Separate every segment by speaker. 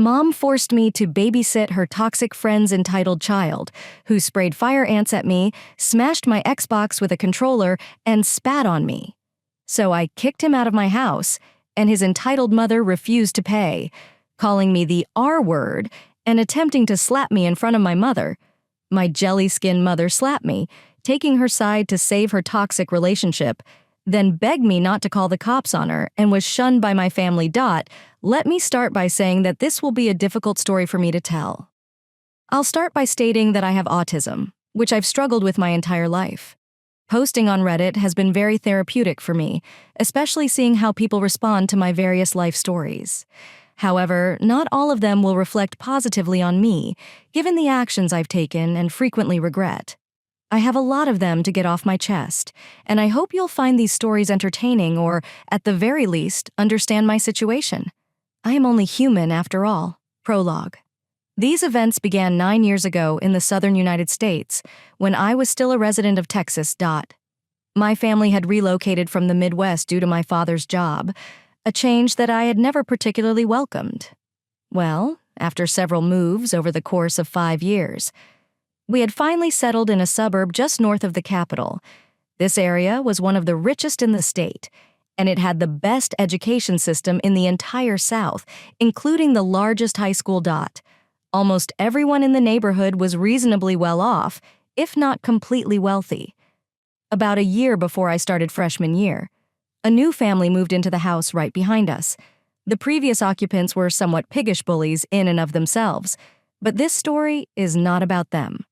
Speaker 1: Mom forced me to babysit her toxic friend's entitled child, who sprayed fire ants at me, smashed my Xbox with a controller, and spat on me. So I kicked him out of my house, and his entitled mother refused to pay, calling me the R word and attempting to slap me in front of my mother. My jelly-skinned mother slapped me, taking her side to save her toxic relationship, then begged me not to call the cops on her and was shunned by my family. Let me start by saying that this will be a difficult story for me to tell. I'll start by stating that I have autism, which I've struggled with my entire life. Posting on Reddit has been very therapeutic for me, especially seeing how people respond to my various life stories. However, not all of them will reflect positively on me, given the actions I've taken and frequently regret. I have a lot of them to get off my chest, and I hope you'll find these stories entertaining or, at the very least, understand my situation. I am only human after all. Prologue. These events began 9 years ago in the southern United States, when I was still a resident of Texas. My family had relocated from the Midwest due to my father's job, a change that I had never particularly welcomed. Well, after several moves over the course of 5 years, we had finally settled in a suburb just north of the capital. This area was one of the richest in the state, and it had the best education system in the entire South, including the largest high school. Almost everyone in the neighborhood was reasonably well off, if not completely wealthy. About a year before I started freshman year, a new family moved into the house right behind us. The previous occupants were somewhat piggish bullies in and of themselves, but this story is not about them.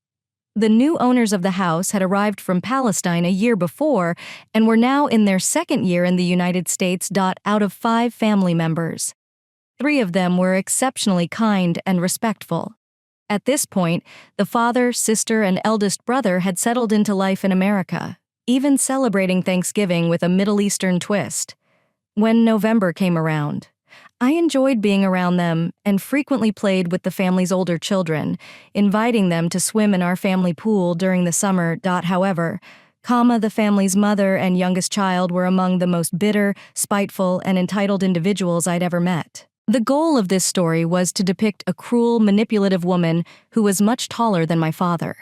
Speaker 1: The new owners of the house had arrived from Palestine a year before and were now in their second year in the United States. Out of 5 family members, 3 of them were exceptionally kind and respectful. At this point, the father, sister, and eldest brother had settled into life in America, even celebrating Thanksgiving with a Middle Eastern twist. When November came around, I enjoyed being around them and frequently played with the family's older children, inviting them to swim in our family pool during the summer. However, the family's mother and youngest child were among the most bitter, spiteful, and entitled individuals I'd ever met. The goal of this story was to depict a cruel, manipulative woman who was much taller than my father.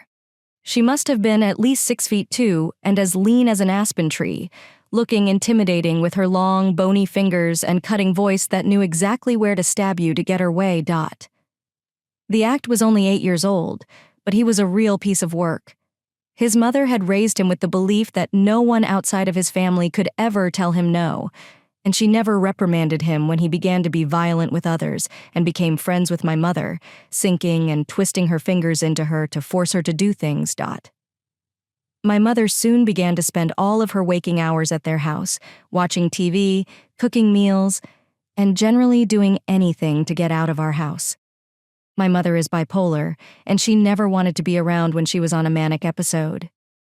Speaker 1: She must have been at least 6'2" and as lean as an aspen tree, looking intimidating with her long, bony fingers and cutting voice that knew exactly where to stab you to get her way. The act was only 8 years old, but he was a real piece of work. His mother had raised him with the belief that no one outside of his family could ever tell him no, and she never reprimanded him when he began to be violent with others and became friends with my mother, sinking and twisting her fingers into her to force her to do things. My mother soon began to spend all of her waking hours at their house, watching TV, cooking meals, and generally doing anything to get out of our house. My mother is bipolar, and she never wanted to be around when she was on a manic episode.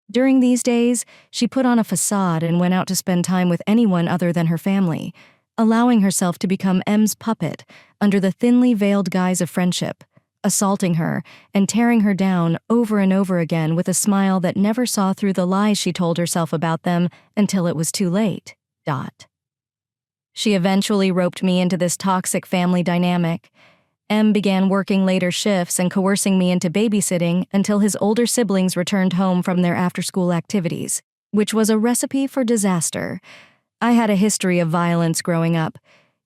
Speaker 1: During these days, she put on a facade and went out to spend time with anyone other than her family, allowing herself to become M's puppet under the thinly veiled guise of friendship, assaulting her and tearing her down over and over again with a smile that never saw through the lies she told herself about them until it was too late. She eventually roped me into this toxic family dynamic. M began working later shifts and coercing me into babysitting until his older siblings returned home from their after-school activities, which was a recipe for disaster. I had a history of violence growing up.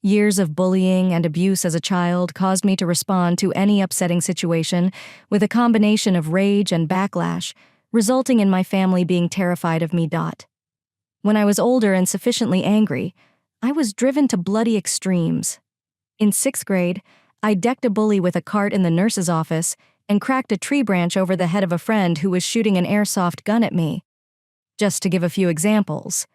Speaker 1: Years of bullying and abuse as a child caused me to respond to any upsetting situation with a combination of rage and backlash, resulting in my family being terrified of me. When I was older and sufficiently angry, I was driven to bloody extremes. In 6th grade, I decked a bully with a cart in the nurse's office and cracked a tree branch over the head of a friend who was shooting an airsoft gun at me. Just to give a few examples.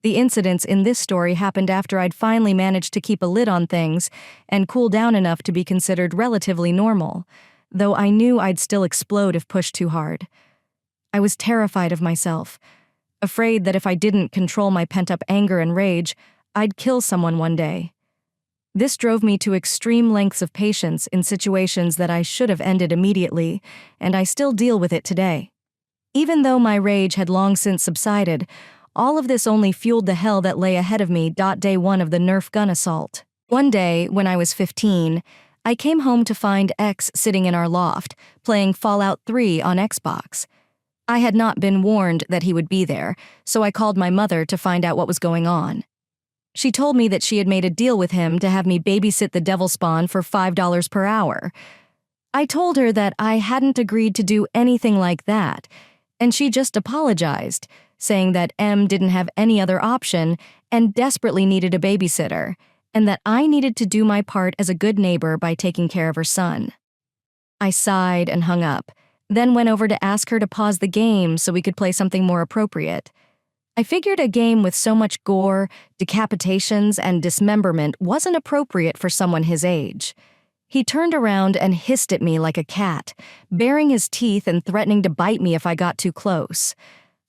Speaker 1: The incidents in this story happened after I'd finally managed to keep a lid on things and cool down enough to be considered relatively normal, though I knew I'd still explode if pushed too hard. I was terrified of myself, afraid that if I didn't control my pent-up anger and rage, I'd kill someone one day. This drove me to extreme lengths of patience in situations that I should have ended immediately, and I still deal with it today. Even though my rage had long since subsided, all of this only fueled the hell that lay ahead of me. Day 1 of the Nerf gun assault. One day, when I was 15, I came home to find X sitting in our loft, playing Fallout 3 on Xbox. I had not been warned that he would be there, so I called my mother to find out what was going on. She told me that she had made a deal with him to have me babysit the devil spawn for $5 per hour. I told her that I hadn't agreed to do anything like that, and she just apologized, saying that M didn't have any other option and desperately needed a babysitter, and that I needed to do my part as a good neighbor by taking care of her son. I sighed and hung up, then went over to ask her to pause the game so we could play something more appropriate. I figured a game with so much gore, decapitations, and dismemberment wasn't appropriate for someone his age. He turned around and hissed at me like a cat, baring his teeth and threatening to bite me if I got too close.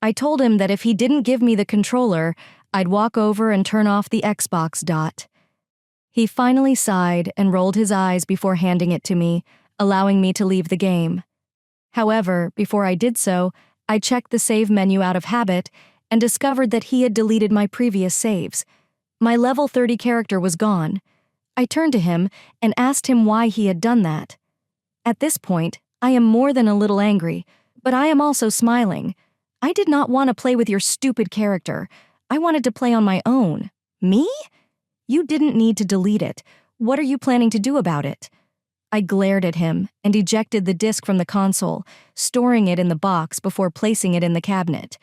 Speaker 1: I told him that if he didn't give me the controller, I'd walk over and turn off the Xbox. He finally sighed and rolled his eyes before handing it to me, allowing me to leave the game. However, before I did so, I checked the save menu out of habit and discovered that he had deleted my previous saves. My level 30 character was gone. I turned to him and asked him why he had done that. At this point, I am more than a little angry, but I am also smiling. I did not want to play with your stupid character. I wanted to play on my own. Me? You didn't need to delete it. What are you planning to do about it? I glared at him and ejected the disc from the console, storing it in the box before placing it in the cabinet.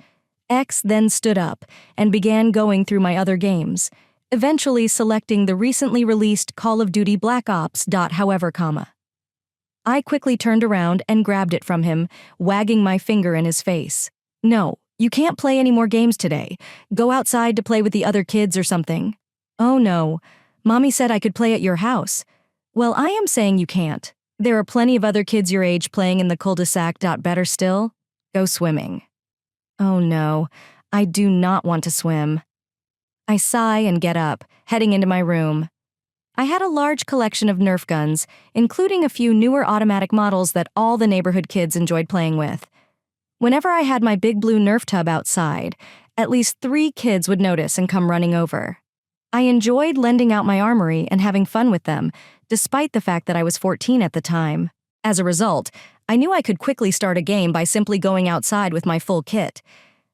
Speaker 1: X then stood up and began going through my other games, eventually selecting the recently released Call of Duty Black Ops. However, I quickly turned around and grabbed it from him, wagging my finger in his face. No, you can't play any more games today. Go outside to play with the other kids or something. Oh no, Mommy said I could play at your house. Well, I am saying you can't. There are plenty of other kids your age playing in the cul-de-sac. Better still, go swimming. Oh no, I do not want to swim. I sigh and get up, heading into my room. I had a large collection of Nerf guns, including a few newer automatic models that all the neighborhood kids enjoyed playing with. Whenever I had my big blue Nerf tub outside, at least 3 kids would notice and come running over. I enjoyed lending out my armory and having fun with them, despite the fact that I was 14 at the time. As a result, I knew I could quickly start a game by simply going outside with my full kit.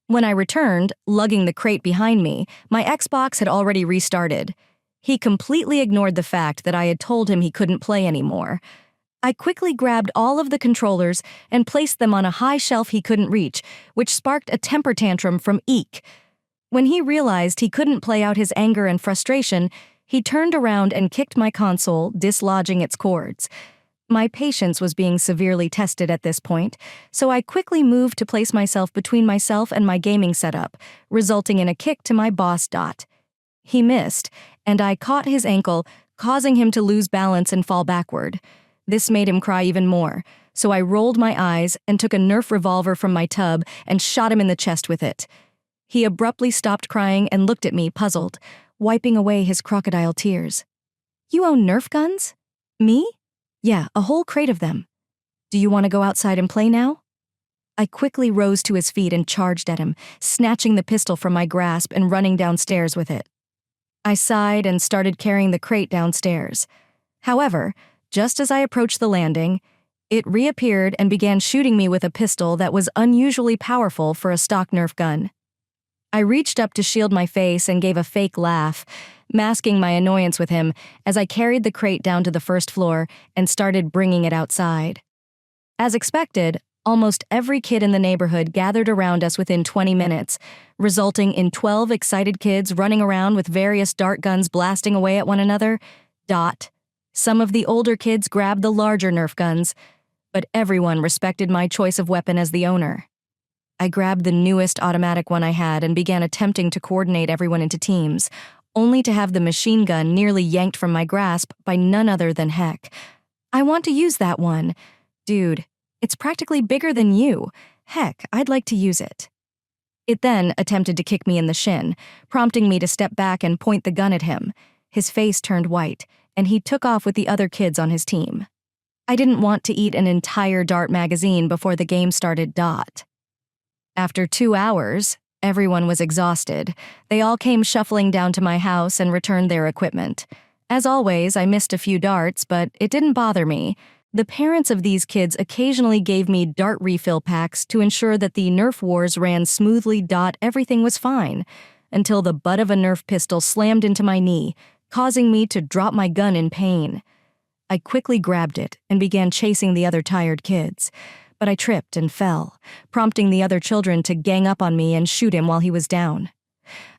Speaker 1: When I returned, lugging the crate behind me, my Xbox had already restarted. He completely ignored the fact that I had told him he couldn't play anymore. I quickly grabbed all of the controllers and placed them on a high shelf he couldn't reach, which sparked a temper tantrum from Eek. When he realized he couldn't play out his anger and frustration, he turned around and kicked my console, dislodging its cords. My patience was being severely tested at this point, so I quickly moved to place myself between myself and my gaming setup, resulting in a kick to my boss. He missed, and I caught his ankle, causing him to lose balance and fall backward. This made him cry even more, so I rolled my eyes and took a Nerf revolver from my tub and shot him in the chest with it. He abruptly stopped crying and looked at me, puzzled, wiping away his crocodile tears. You own Nerf guns? Me? Yeah, a whole crate of them. Do you want to go outside and play now? I quickly rose to his feet and charged at him, snatching the pistol from my grasp and running downstairs with it. I sighed and started carrying the crate downstairs. However, just as I approached the landing, it reappeared and began shooting me with a pistol that was unusually powerful for a stock Nerf gun. I reached up to shield my face and gave a fake laugh, masking my annoyance with him as I carried the crate down to the first floor and started bringing it outside. As expected, almost every kid in the neighborhood gathered around us within 20 minutes, resulting in 12 excited kids running around with various dart guns blasting away at one another. Some of the older kids grabbed the larger Nerf guns, but everyone respected my choice of weapon as the owner. I grabbed the newest automatic one I had and began attempting to coordinate everyone into teams, only to have the machine gun nearly yanked from my grasp by none other than Heck. I want to use that one. Dude, it's practically bigger than you. Heck, I'd like to use it. It then attempted to kick me in the shin, prompting me to step back and point the gun at him. His face turned white, and he took off with the other kids on his team. I didn't want to eat an entire Dart magazine before the game started. After 2 hours, everyone was exhausted. They all came shuffling down to my house and returned their equipment. As always, I missed a few darts, but it didn't bother me. The parents of these kids occasionally gave me dart refill packs to ensure that the Nerf wars ran smoothly. Everything was fine, until the butt of a Nerf pistol slammed into my knee, causing me to drop my gun in pain. I quickly grabbed it and began chasing the other tired kids, but I tripped and fell, prompting the other children to gang up on me and shoot him while he was down.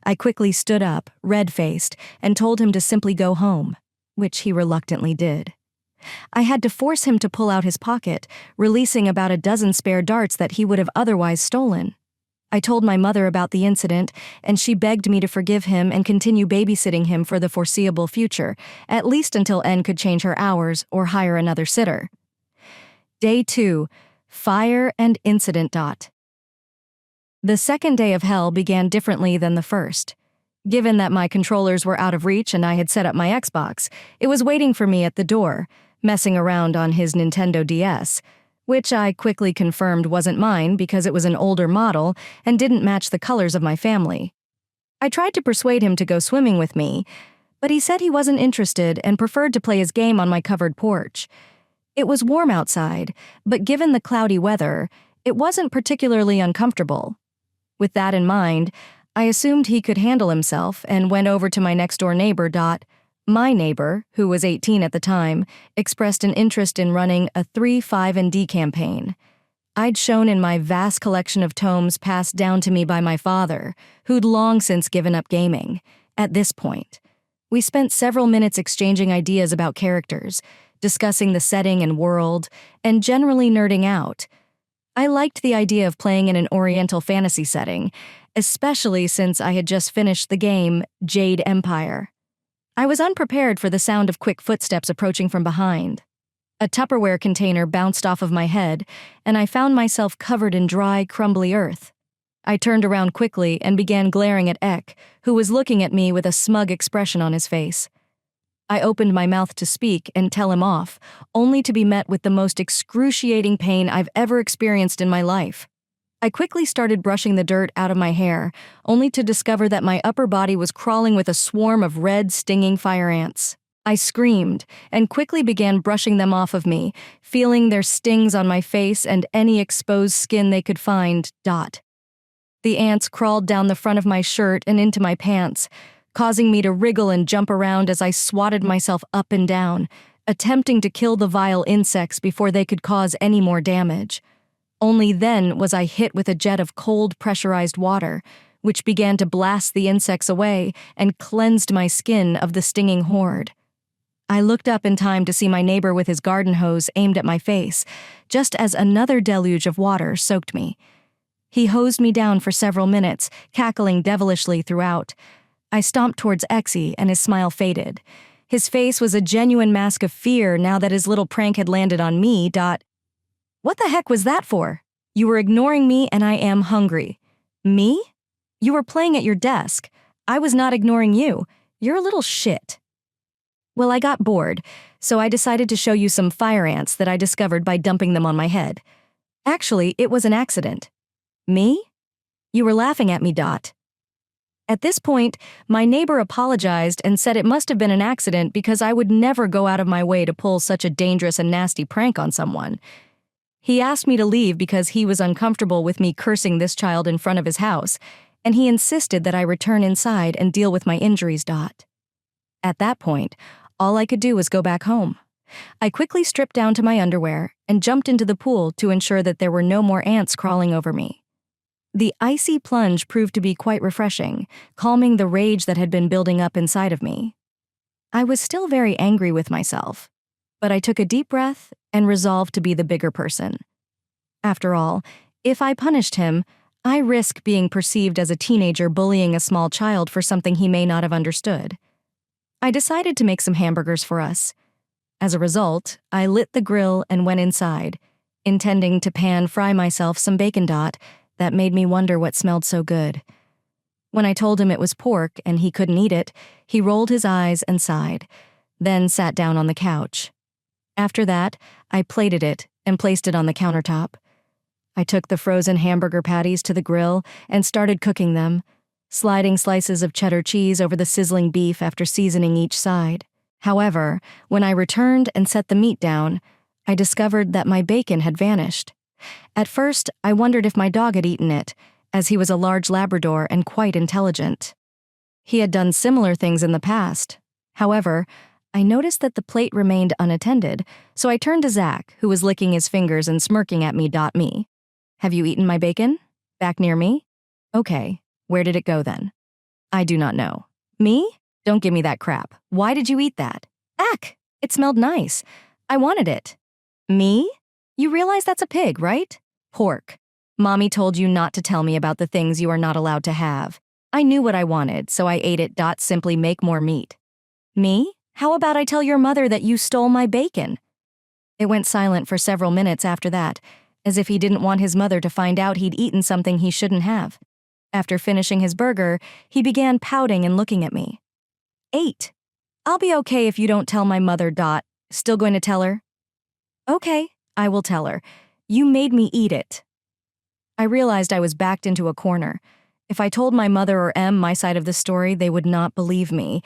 Speaker 1: I quickly stood up, red-faced, and told him to simply go home, which he reluctantly did. I had to force him to pull out his pocket, releasing about a dozen spare darts that he would have otherwise stolen. I told my mother about the incident, and she begged me to forgive him and continue babysitting him for the foreseeable future, at least until N could change her hours or hire another sitter. Day 2. Fire and Incident. The second day of hell began differently than the first. Given that my controllers were out of reach and I had set up my Xbox, it was waiting for me at the door, messing around on his Nintendo DS, which I quickly confirmed wasn't mine because it was an older model and didn't match the colors of my family. I tried to persuade him to go swimming with me, but he said he wasn't interested and preferred to play his game on my covered porch. It was warm outside, but given the cloudy weather, it wasn't particularly uncomfortable. With that in mind, I assumed he could handle himself and went over to my next-door neighbor. My neighbor, who was 18 at the time, expressed an interest in running a 3-5-and-D campaign. I'd shown in my vast collection of tomes passed down to me by my father, who'd long since given up gaming. At this point, we spent several minutes exchanging ideas about characters, discussing the setting and world, and generally nerding out. I liked the idea of playing in an Oriental fantasy setting, especially since I had just finished the game Jade Empire. I was unprepared for the sound of quick footsteps approaching from behind. A Tupperware container bounced off of my head, and I found myself covered in dry, crumbly earth. I turned around quickly and began glaring at Ek, who was looking at me with a smug expression on his face. I opened my mouth to speak and tell him off, only to be met with the most excruciating pain I've ever experienced in my life. I quickly started brushing the dirt out of my hair, only to discover that my upper body was crawling with a swarm of red, stinging fire ants. I screamed and quickly began brushing them off of me, feeling their stings on my face and any exposed skin they could find. The ants crawled down the front of my shirt and into my pants, causing me to wriggle and jump around as I swatted myself up and down, attempting to kill the vile insects before they could cause any more damage. Only then was I hit with a jet of cold, pressurized water, which began to blast the insects away and cleansed my skin of the stinging horde. I looked up in time to see my neighbor with his garden hose aimed at my face, just as another deluge of water soaked me. He hosed me down for several minutes, cackling devilishly throughout. I stomped towards Exie, and his smile faded. His face was a genuine mask of fear now that his little prank had landed on me. What the heck was that for? You were ignoring me and I am hungry. Me? You were playing at your desk. I was not ignoring you. You're a little shit. Well, I got bored, so I decided to show you some fire ants that I discovered by dumping them on my head. Actually, it was an accident. Me? You were laughing at me. At this point, my neighbor apologized and said it must have been an accident because I would never go out of my way to pull such a dangerous and nasty prank on someone. He asked me to leave because he was uncomfortable with me cursing this child in front of his house, and he insisted that I return inside and deal with my injuries. At that point, all I could do was go back home. I quickly stripped down to my underwear and jumped into the pool to ensure that there were no more ants crawling over me. The icy plunge proved to be quite refreshing, calming the rage that had been building up inside of me. I was still very angry with myself, but I took a deep breath and resolved to be the bigger person. After all, if I punished him, I risk being perceived as a teenager bullying a small child for something he may not have understood. I decided to make some hamburgers for us. As a result, I lit the grill and went inside, intending to pan-fry myself some bacon. That made me wonder what smelled so good. When I told him it was pork and he couldn't eat it, he rolled his eyes and sighed, then sat down on the couch. After that, I plated it and placed it on the countertop. I took the frozen hamburger patties to the grill and started cooking them, sliding slices of cheddar cheese over the sizzling beef after seasoning each side. However, when I returned and set the meat down, I discovered that my bacon had vanished. At first, I wondered if my dog had eaten it, as he was a large Labrador and quite intelligent. He had done similar things in the past. However, I noticed that the plate remained unattended, so I turned to Zach, who was licking his fingers and smirking at me. "Have you eaten my bacon? Back near me?" "Okay, where did it go then?" "I do not know." "Me? Don't give me that crap. Why did you eat that?" "Ack! It smelled nice. I wanted it." "Me? You realize that's a pig, right?" "Pork. Mommy told you not to tell me about the things you are not allowed to have. I knew what I wanted, so I ate it. Simply make more meat." "Me? How about I tell your mother that you stole my bacon?" It went silent for several minutes after that, as if he didn't want his mother to find out he'd eaten something he shouldn't have. After finishing his burger, he began pouting and looking at me. 8. "I'll be okay if you don't tell my mother. Still going to tell her?" "Okay, I will tell her. You made me eat it." I realized I was backed into a corner. If I told my mother or Em my side of the story, they would not believe me.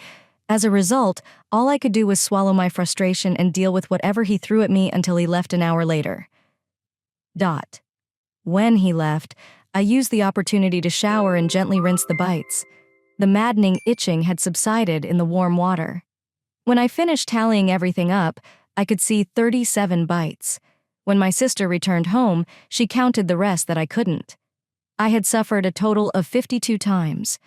Speaker 1: As a result, all I could do was swallow my frustration and deal with whatever he threw at me until he left an hour later. When he left, I used the opportunity to shower and gently rinse the bites. The maddening itching had subsided in the warm water. When I finished tallying everything up, I could see 37 bites. When my sister returned home, she counted the rest that I couldn't. I had suffered a total of 52 times.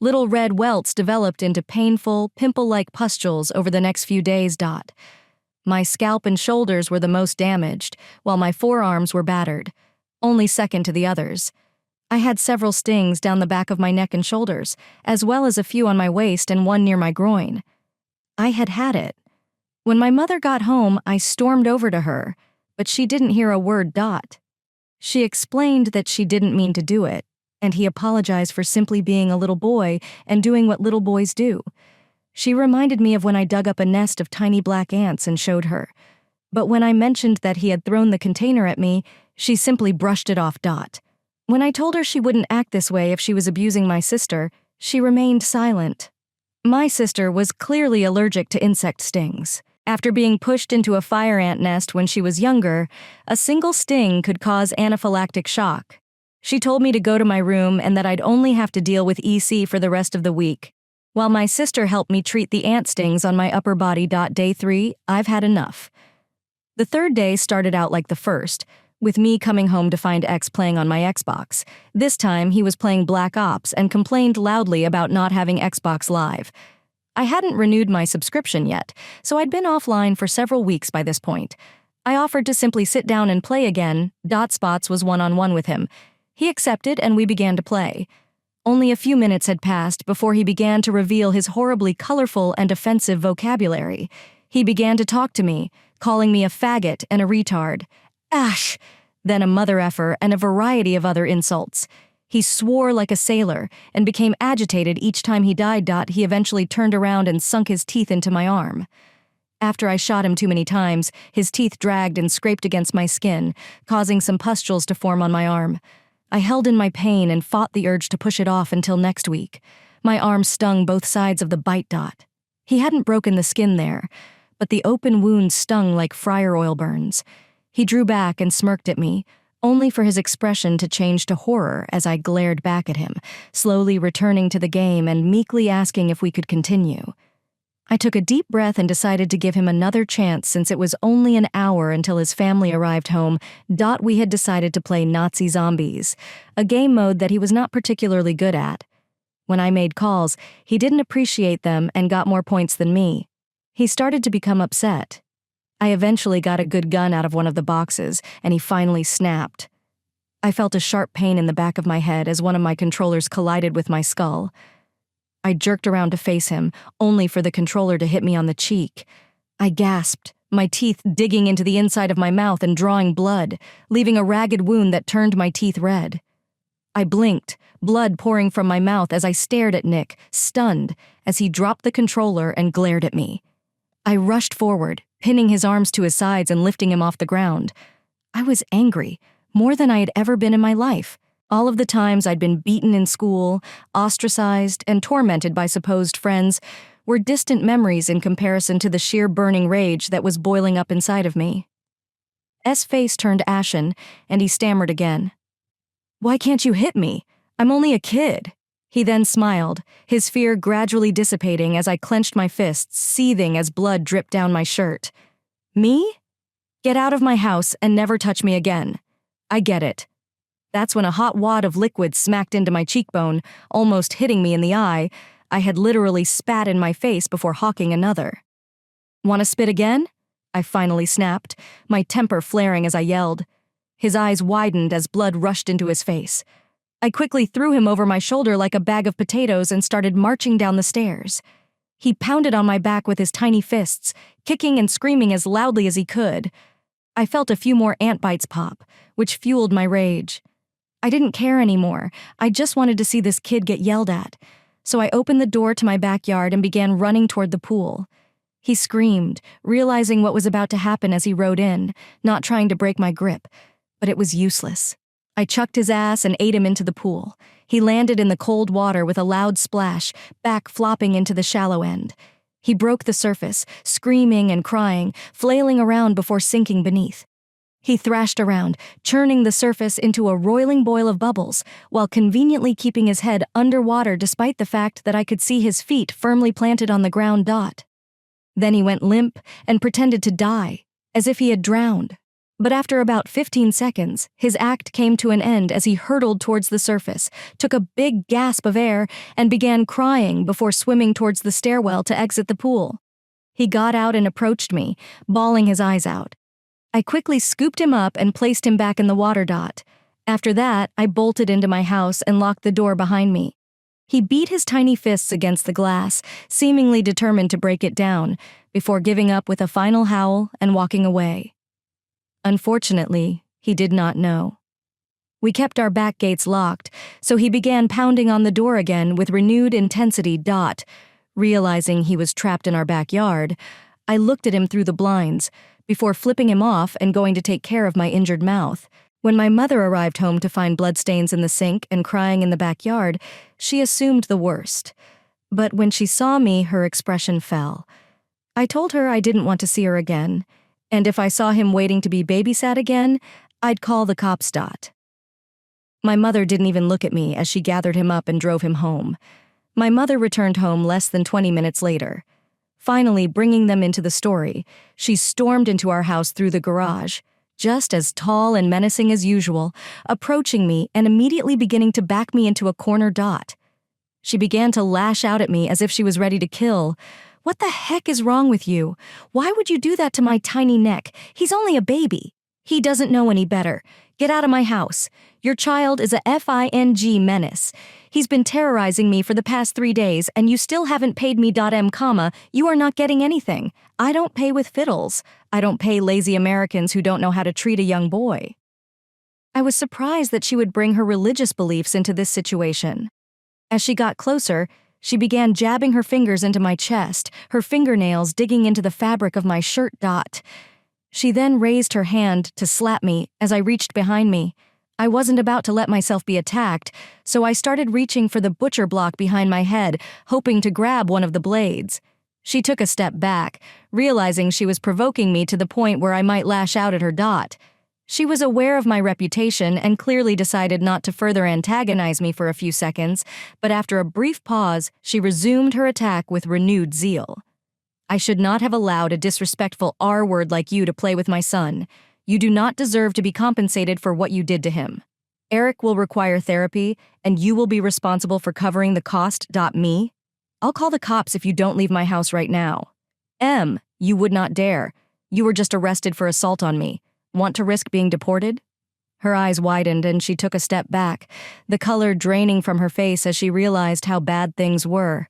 Speaker 1: Little red welts developed into painful, pimple-like pustules over the next few days. My scalp and shoulders were the most damaged, while my forearms were battered, only second to the others. I had several stings down the back of my neck and shoulders, as well as a few on my waist and one near my groin. I had had it. When my mother got home, I stormed over to her, but she didn't hear a word. She explained that she didn't mean to do it, and he apologized for simply being a little boy and doing what little boys do. She reminded me of when I dug up a nest of tiny black ants and showed her. But when I mentioned that he had thrown the container at me, she simply brushed it off. When I told her she wouldn't act this way if she was abusing my sister, she remained silent. My sister was clearly allergic to insect stings. After being pushed into a fire ant nest when she was younger, a single sting could cause anaphylactic shock. She told me to go to my room and that I'd only have to deal with EC for the rest of the week, while my sister helped me treat the ant stings on my upper body. Day 3, I've had enough. The third day started out like the first, with me coming home to find X playing on my Xbox. This time, he was playing Black Ops and complained loudly about not having Xbox Live. I hadn't renewed my subscription yet, so I'd been offline for several weeks by this point. I offered to simply sit down and play again. Spots was one-on-one with him. He accepted and we began to play. Only a few minutes had passed before he began to reveal his horribly colorful and offensive vocabulary. He began to talk to me, calling me a faggot and a retard. Ash! Then a mother effer and a variety of other insults. He swore like a sailor and became agitated each time he died. He eventually turned around and sunk his teeth into my arm. After I shot him too many times, his teeth dragged and scraped against my skin, causing some pustules to form on my arm. I held in my pain and fought the urge to push it off until next week. My arm stung both sides of the bite. He hadn't broken the skin there, but the open wound stung like fryer oil burns. He drew back and smirked at me, only for his expression to change to horror as I glared back at him, slowly returning to the game and meekly asking if we could continue. I took a deep breath and decided to give him another chance since it was only an hour until his family arrived home. We had decided to play Nazi Zombies, a game mode that he was not particularly good at. When I made calls, he didn't appreciate them and got more points than me. He started to become upset. I eventually got a good gun out of one of the boxes, and he finally snapped. I felt a sharp pain in the back of my head as one of my controllers collided with my skull. I jerked around to face him, only for the controller to hit me on the cheek. I gasped, my teeth digging into the inside of my mouth and drawing blood, leaving a ragged wound that turned my teeth red. I blinked, blood pouring from my mouth as I stared at Nick, stunned, as he dropped the controller and glared at me. I rushed forward, pinning his arms to his sides and lifting him off the ground. I was angry, more than I had ever been in my life. All of the times I'd been beaten in school, ostracized, and tormented by supposed friends were distant memories in comparison to the sheer burning rage that was boiling up inside of me. S's face turned ashen, and he stammered again. "Why can't you hit me? I'm only a kid." He then smiled, his fear gradually dissipating as I clenched my fists, seething as blood dripped down my shirt. "Me? Get out of my house and never touch me again. I get it." That's when a hot wad of liquid smacked into my cheekbone, almost hitting me in the eye. I had literally spat in my face before hawking another. "Want to spit again?" I finally snapped, my temper flaring as I yelled. His eyes widened as blood rushed into his face. I quickly threw him over my shoulder like a bag of potatoes and started marching down the stairs. He pounded on my back with his tiny fists, kicking and screaming as loudly as he could. I felt a few more ant bites pop, which fueled my rage. I didn't care anymore. I just wanted to see this kid get yelled at. So I opened the door to my backyard and began running toward the pool. He screamed, realizing what was about to happen as he rode in, not trying to break my grip. But it was useless. I chucked his ass and ate him into the pool. He landed in the cold water with a loud splash, back flopping into the shallow end. He broke the surface, screaming and crying, flailing around before sinking beneath. He thrashed around, churning the surface into a roiling boil of bubbles, while conveniently keeping his head underwater despite the fact that I could see his feet firmly planted on the ground. Then he went limp and pretended to die, as if he had drowned. But after about 15 seconds, his act came to an end as he hurtled towards the surface, took a big gasp of air, and began crying before swimming towards the stairwell to exit the pool. He got out and approached me, bawling his eyes out. I quickly scooped him up and placed him back in the water. After that, I bolted into my house and locked the door behind me. He beat his tiny fists against the glass, seemingly determined to break it down, before giving up with a final howl and walking away. Unfortunately, he did not know. We kept our back gates locked, so he began pounding on the door again with renewed intensity. Realizing he was trapped in our backyard, I looked at him through the blinds, before flipping him off and going to take care of my injured mouth. When my mother arrived home to find bloodstains in the sink and crying in the backyard, she assumed the worst. But when she saw me, her expression fell. I told her I didn't want to see her again, and if I saw him waiting to be babysat again, I'd call the cops. My mother didn't even look at me as she gathered him up and drove him home. My mother returned home less than 20 minutes later. Finally, bringing them into the story, she stormed into our house through the garage, just as tall and menacing as usual, approaching me and immediately beginning to back me into a corner. She began to lash out at me as if she was ready to kill. "What the heck is wrong with you? Why would you do that to my tiny neck? He's only a baby. He doesn't know any better. Get out of my house. Your child is a FING menace. He's been terrorizing me for the past 3 days, and you still haven't paid me. You are not getting anything. I don't pay with fiddles. I don't pay lazy Americans who don't know how to treat a young boy." I was surprised that she would bring her religious beliefs into this situation. As she got closer, she began jabbing her fingers into my chest, her fingernails digging into the fabric of my shirt. She then raised her hand to slap me as I reached behind me. I wasn't about to let myself be attacked, so I started reaching for the butcher block behind my head, hoping to grab one of the blades. She took a step back, realizing she was provoking me to the point where I might lash out at her. She was aware of my reputation and clearly decided not to further antagonize me for a few seconds, but after a brief pause, she resumed her attack with renewed zeal. "I should not have allowed a disrespectful R-word like you to play with my son. You do not deserve to be compensated for what you did to him. Eric will require therapy, and you will be responsible for covering the cost. Me? I'll call the cops if you don't leave my house right now. You would not dare. You were just arrested for assault on me. Want to risk being deported?" Her eyes widened and she took a step back, the color draining from her face as she realized how bad things were.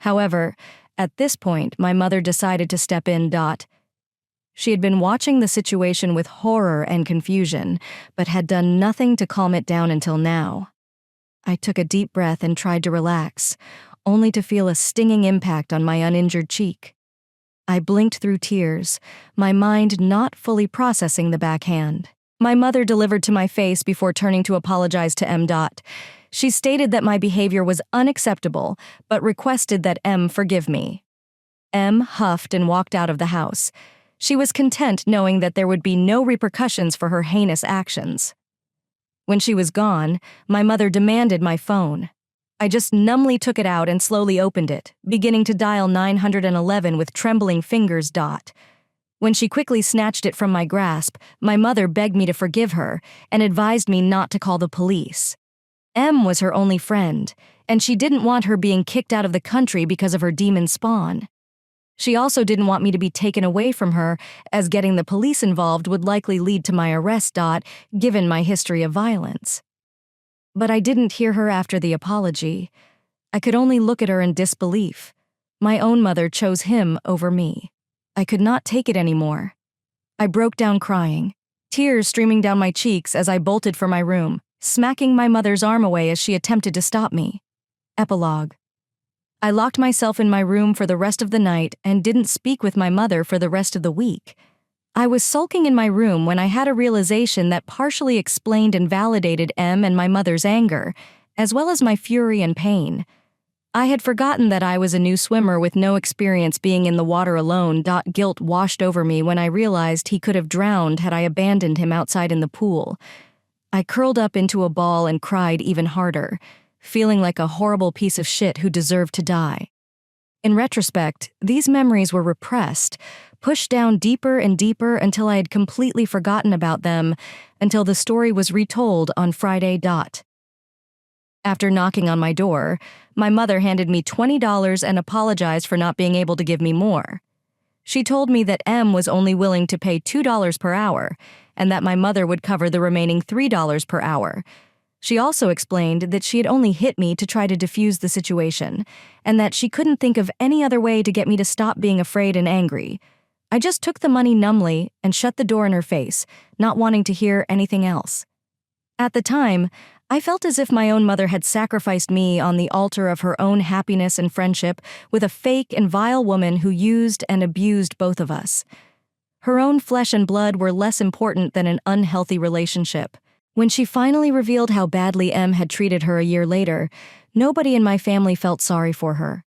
Speaker 1: However, at this point, my mother decided to step in. She had been watching the situation with horror and confusion, but had done nothing to calm it down until now. I took a deep breath and tried to relax, only to feel a stinging impact on my uninjured cheek. I blinked through tears, my mind not fully processing the backhand. My mother delivered to my face before turning to apologize to M. She stated that my behavior was unacceptable, but requested that M forgive me. Em huffed and walked out of the house. She was content knowing that there would be no repercussions for her heinous actions. When she was gone, my mother demanded my phone. I just numbly took it out and slowly opened it, beginning to dial 911 with trembling fingers. When she quickly snatched it from my grasp, my mother begged me to forgive her and advised me not to call the police. Em was her only friend, and she didn't want her being kicked out of the country because of her demon spawn. She also didn't want me to be taken away from her, as getting the police involved would likely lead to my arrest. Given my history of violence. But I didn't hear her after the apology. I could only look at her in disbelief. My own mother chose him over me. I could not take it anymore. I broke down crying, tears streaming down my cheeks as I bolted for my room, smacking my mother's arm away as she attempted to stop me. Epilogue. I locked myself in my room for the rest of the night and didn't speak with my mother for the rest of the week. I was sulking in my room when I had a realization that partially explained and validated Em and my mother's anger, as well as my fury and pain. I had forgotten that I was a new swimmer with no experience being in the water alone. Guilt washed over me when I realized he could have drowned had I abandoned him outside in the pool. I curled up into a ball and cried even harder, feeling like a horrible piece of shit who deserved to die. In retrospect, these memories were repressed, pushed down deeper and deeper until I had completely forgotten about them, until the story was retold on Friday. After knocking on my door, my mother handed me $20 and apologized for not being able to give me more. She told me that Em was only willing to pay $2 per hour, and that my mother would cover the remaining $3 per hour. She also explained that she had only hit me to try to defuse the situation, and that she couldn't think of any other way to get me to stop being afraid and angry. I just took the money numbly and shut the door in her face, not wanting to hear anything else. At the time, I felt as if my own mother had sacrificed me on the altar of her own happiness and friendship with a fake and vile woman who used and abused both of us. Her own flesh and blood were less important than an unhealthy relationship. When she finally revealed how badly Em had treated her a year later, nobody in my family felt sorry for her.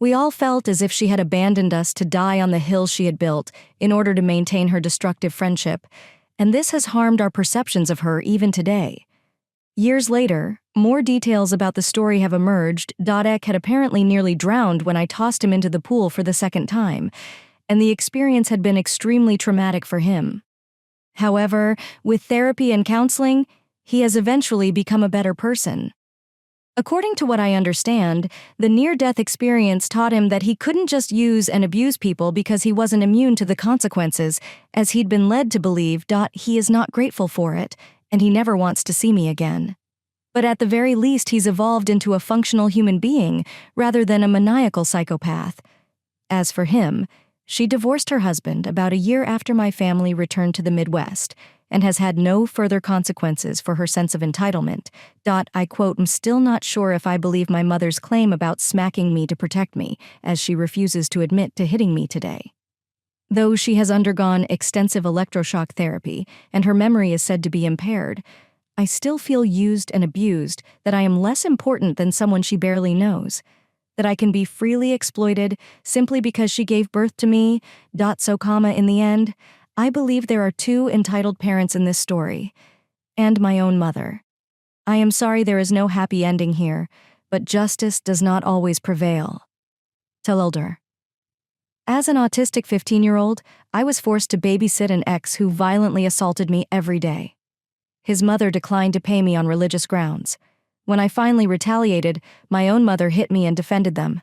Speaker 1: We all felt as if she had abandoned us to die on the hill she had built in order to maintain her destructive friendship, and this has harmed our perceptions of her even today. Years later, more details about the story have emerged. Ek had apparently nearly drowned when I tossed him into the pool for the second time, and the experience had been extremely traumatic for him. However, with therapy and counseling, he has eventually become a better person. According to what I understand, the near-death experience taught him that he couldn't just use and abuse people because he wasn't immune to the consequences, as he'd been led to believe. He is not grateful for it, and he never wants to see me again. But at the very least, he's evolved into a functional human being rather than a maniacal psychopath. As for him, she divorced her husband about a year after my family returned to the Midwest, and has had no further consequences for her sense of entitlement. I quote, "I'm still not sure if I believe my mother's claim about smacking me to protect me, as she refuses to admit to hitting me today. Though she has undergone extensive electroshock therapy, and her memory is said to be impaired, I still feel used and abused, that I am less important than someone she barely knows, that I can be freely exploited simply because she gave birth to me. In the end, I believe there are two entitled parents in this story, and my own mother. I am sorry there is no happy ending here, but justice does not always prevail." Talilder. As an autistic 15-year-old, I was forced to babysit an ex who violently assaulted me every day. His mother declined to pay me on religious grounds. When I finally retaliated, my own mother hit me and defended them.